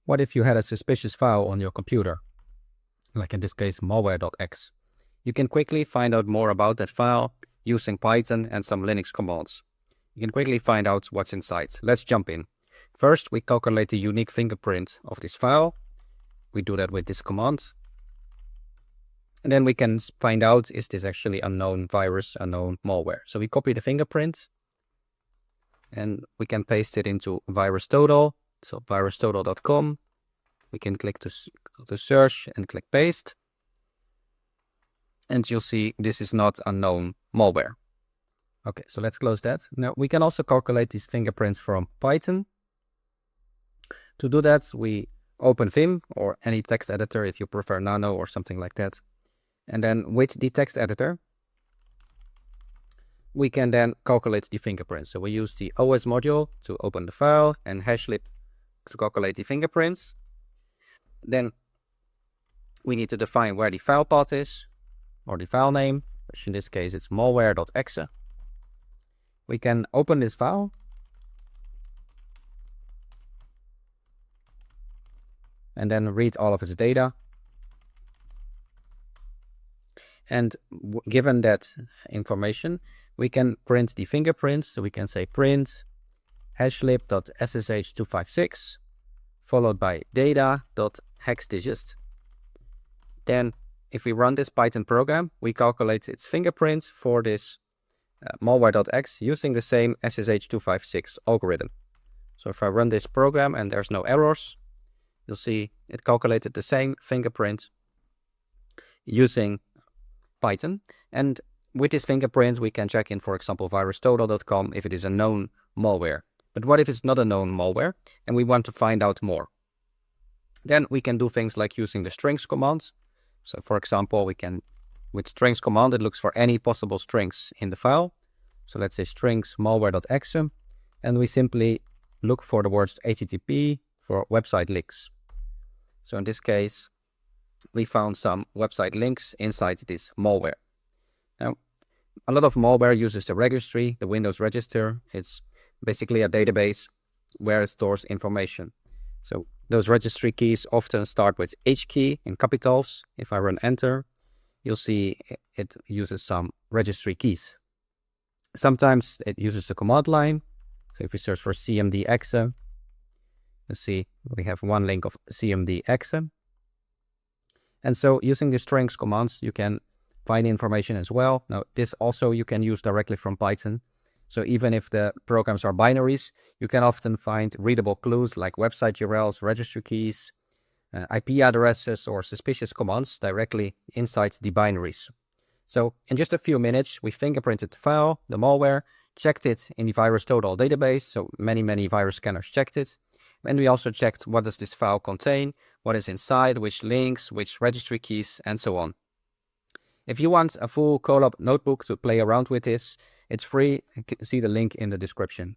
What if you had a suspicious file on your computer, like in this case malware.exe? You can quickly find out more about that file using Python and some Linux commands. You can quickly find out what's inside. Let's jump in. First, we calculate the unique fingerprint of this file. We do that with this command. And then we can find out, is this actually a known virus, a known malware? So we copy the fingerprint and we can paste it into VirusTotal. So virustotal.com. We can click to search and click paste. And you'll see this is not a known malware. Okay, so let's close that. Now we can also calculate these fingerprints from Python. To do that, we open Vim or any text editor if you prefer Nano or something like that. And then with the text editor, we can then calculate the fingerprints. So we use the OS module to open the file and hashlib to calculate the fingerprints. Then we need to define where the file path is, or the file name, which in this case it's malware.exe. We can open this file and then read all of its data. And given that information, we can print the fingerprints. So we can say print hashlib.ssh256 followed by data.hexdigit. Then if we run this Python program, we calculate its fingerprint for this malware.exe using the same SSH256 algorithm. So if I run this program and there's no errors, you'll see it calculated the same fingerprint using Python. And with this fingerprint, we can check in, for example, virustotal.com if it is a known malware. But what if it's not a known malware and we want to find out more? Then we can do things like using the strings command. So for example, we can, with strings command, it looks for any possible strings in the file. So let's say strings malware.exe, and we simply look for the words HTTP for website links. So in this case, we found some website links inside this malware. Now, a lot of malware uses the registry, the Windows register. It's basically a database where it stores information. So those registry keys often start with H key in capitals. If I run enter, you'll see it uses some registry keys. Sometimes it uses the command line. So if we search for cmd.exe, you'll see we have one link of cmd.exe. And so using the strings commands, you can find information as well. Now, this also you can use directly from Python. So even if the programs are binaries, you can often find readable clues like website URLs, registry keys, IP addresses, or suspicious commands directly inside the binaries. So in just a few minutes, we fingerprinted the file, the malware, checked it in the VirusTotal database. So many virus scanners checked it. And we also checked what does this file contain, what is inside, which links, which registry keys, and so on. If you want a full Colab notebook to play around with this, it's free. You can see the link in the description.